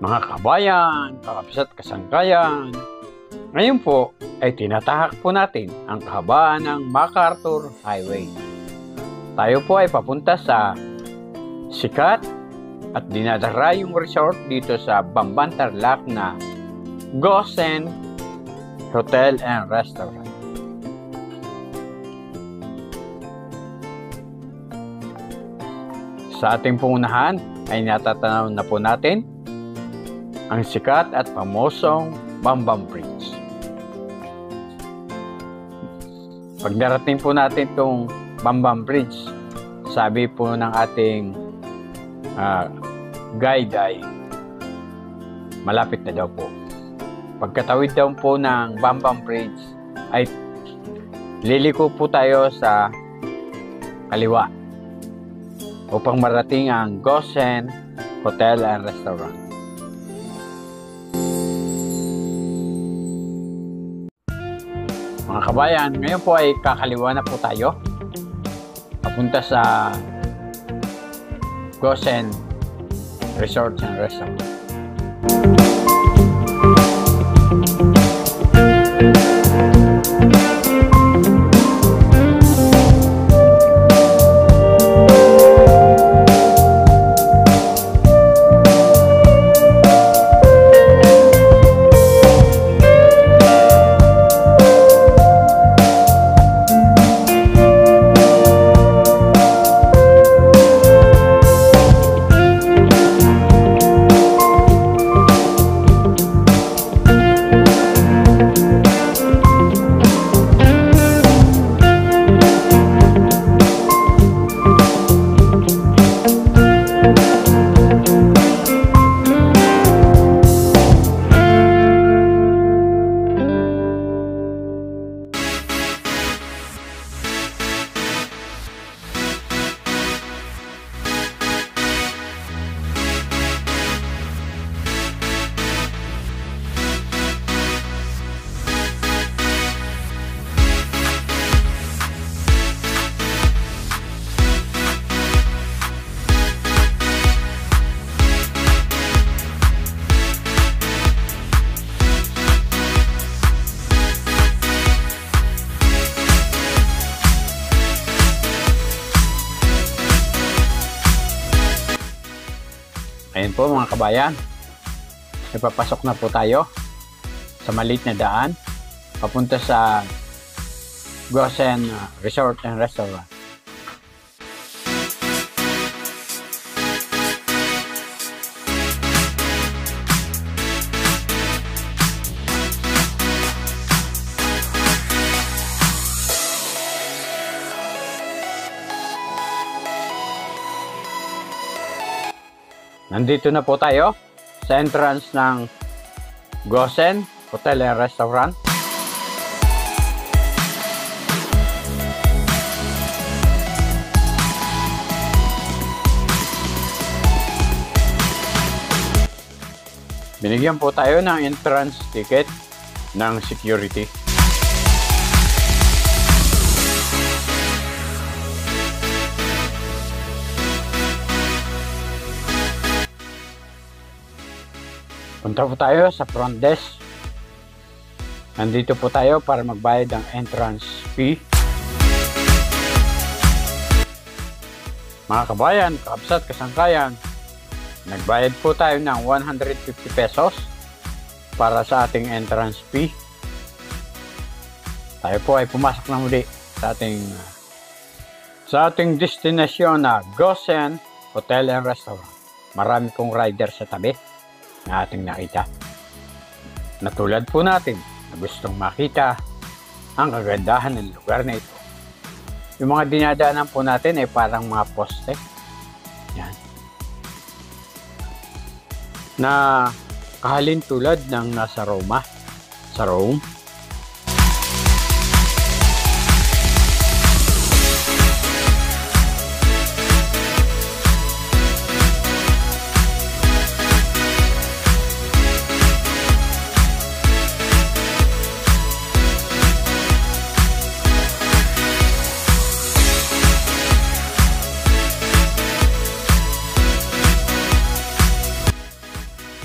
Mga kabayan, kakabsat kasangkayan, ngayon po ay tinatahak po natin ang kahabaan ng MacArthur Highway. Tayo po ay papunta sa sikat at dinadarayong resort dito sa Bamban Tarlac na Gosen Hotel and Restaurant. Sa ating pungunahan ay natatanaw na po natin ang sikat at pamosong Bamban Bridge. Pag narating po natin itong Bamban Bridge, sabi po ng ating guide ay malapit na daw po. Pagkatawid daw po ng Bamban Bridge ay liliko po tayo sa kaliwa upang marating ang Gosen Hotel and Restaurant. Mga kabayan, ngayon po ay kakaliwa na po tayo papunta sa Gosen Resort and Restaurant. Ayan po mga kabayan, ipapasok na po tayo sa maliit na daan papunta sa Gosen Resort and Restaurant. Nandito na po tayo sa entrance ng Gosen Hotel and Restaurant. Binigyan po tayo ng entrance ticket ng security. Punta po tayo sa front desk. Nandito po tayo para magbayad ng entrance fee. Mga kabayan, kakabsat, kasangkayan, nagbayad po tayo ng 150 pesos para sa ating entrance fee. Tayo po ay pumasok na muli sa ating destinasyon na Gosen Hotel and Restaurant. Marami pong rider sa tabi na ating nakita. Natulad po natin na gustong makita ang kagandahan ng lugar na ito. Yung mga dinadaanan po natin ay parang mga poste. Yan. Na kahalin tulad ng nasa Roma. Sa Rome.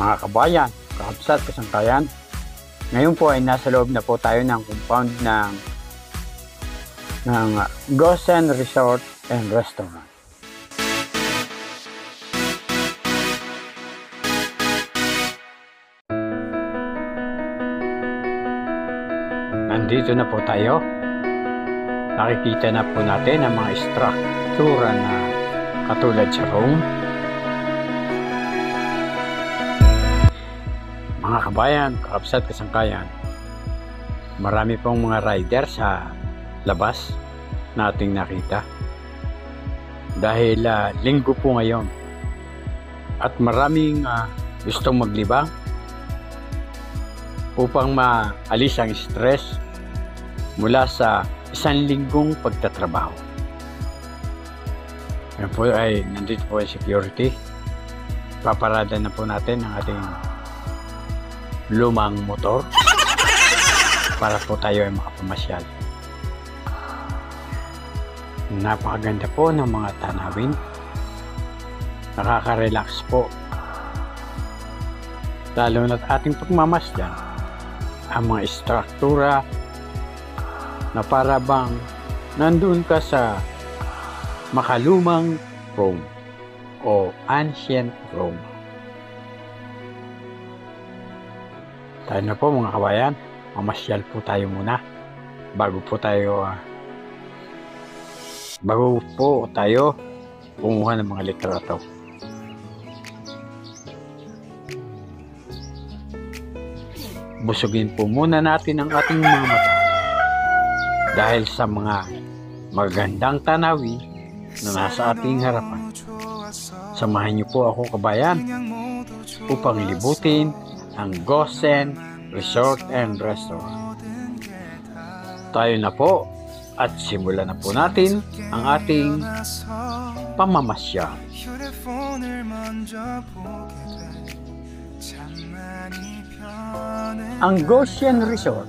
Mga kabayan, kakabsat, kasangkayan. Ngayon po ay nasa loob na po tayo ng compound ng Gosen Resort and Restaurant. Nandito na po tayo. Nakikita na po natin ang mga struktura na katulad sa Rome. Mga kabayan, kakabsat, kasangkayan, marami pong mga rider sa labas na ating nakita. Dahil linggo po ngayon at maraming gustong maglibang upang maalis ang stress mula sa isang linggong pagtatrabaho. Yan po ay nandito po ang security. Paparada na po natin ang ating lumang motor para po tayo ay makapamasyal. Napakaganda po ng mga tanawin. Nakaka-relax po. Lalo na't ating pagmamasdan ang mga struktura na para bang nandun ka sa makalumang Rome o ancient Rome. Tayo na po mga kabayan, mamasyal po tayo muna bago po tayo kumuha ng mga litrato. Busugin po muna natin ang ating mga mata dahil sa mga magandang tanawin na nasa ating harapan. Samahan niyo po ako kabayan upang libutin ang Gosen Resort and Restaurant. Tayo na po at simulan na po natin ang ating pamamasyal. Ang Gosen Resort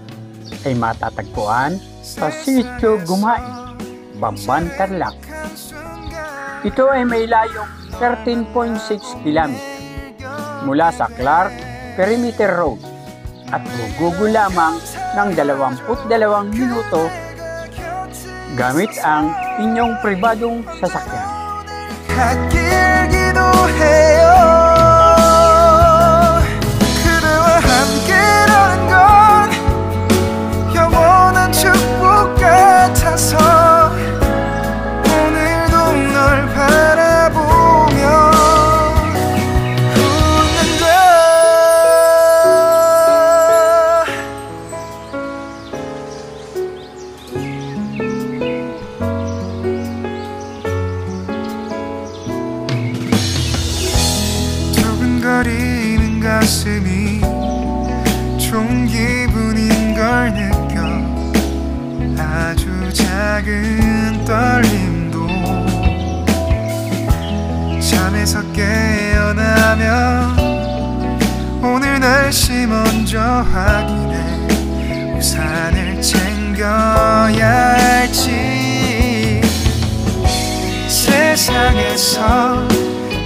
ay matatagpuan sa Sitio Gumain, Bamban, Tarlac. Ito ay may layong 13.6 km mula sa Clark Perimeter Road at gugugo lamang ng 22 minuto gamit ang inyong pribadong sasakyan. 그대와 함께라는 건 영원한 축복 같아서 오늘도 널 바라보며 웃는다. 두근거리는 가슴이 좋은 기분인 걸 느껴 아주 작은 떨림도 잠에서 깨어나면 오늘 날씨 먼저 확인해 우산을 챙겨야 할지 세상에서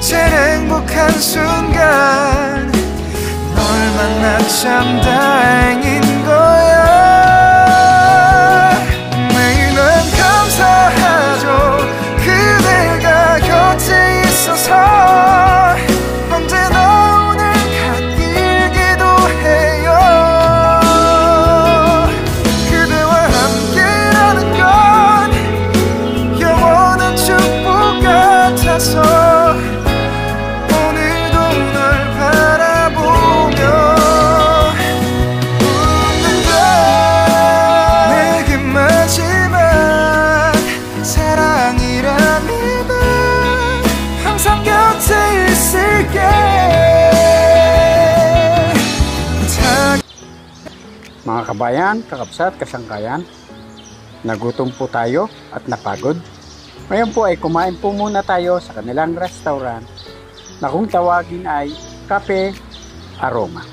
제일 행복한 순간 널 만나 참 다행인 거야. 매일 난 감사하죠. 그대가 곁에 있어서 언제나 오늘 갓길 기도해요. 그대와 함께라는 건 영원한 축복 같아서 Mga kabayan, kakabsat, kasangkayan, nagutom po tayo at napagod. Ngayon po ay kumain po muna tayo sa kanilang restaurant na kung tawagin ay Cafe Aroma.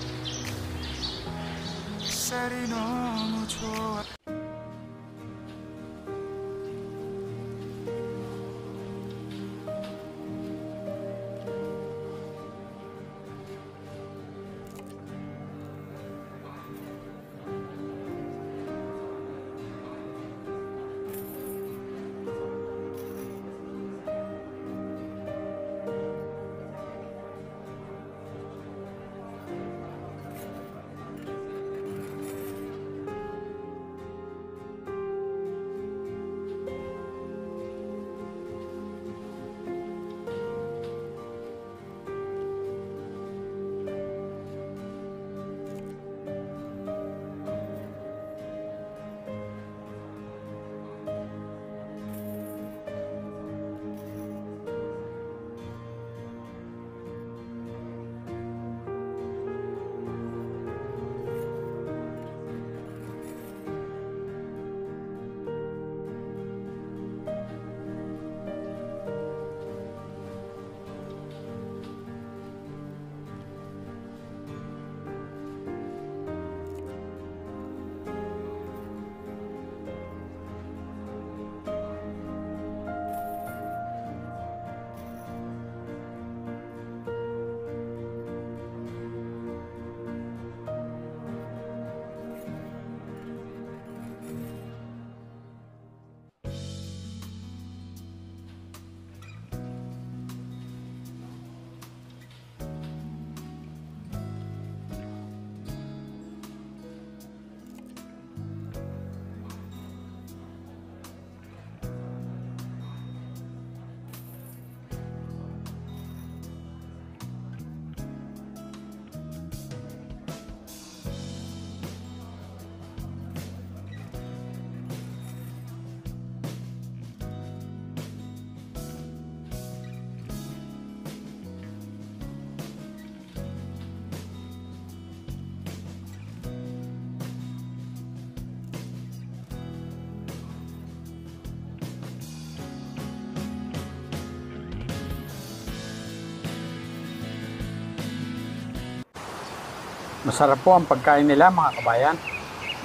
Masarap po ang pagkain nila mga kabayan.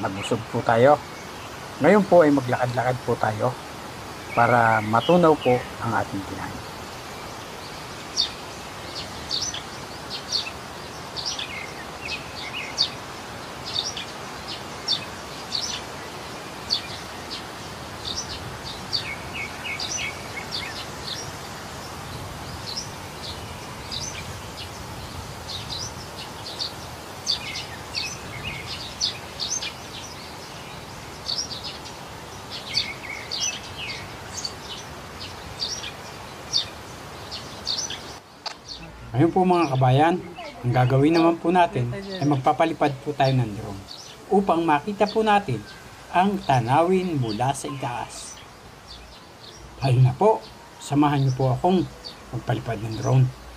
Nabusog po tayo. Ngayon po ay maglakad-lakad po tayo para matunaw po ang ating kinain. Ngayon po mga kabayan, ang gagawin naman po natin ay magpapalipad po tayo ng drone upang makita po natin ang tanawin mula sa itaas. Halina po, samahan niyo po akong magpalipad ng drone.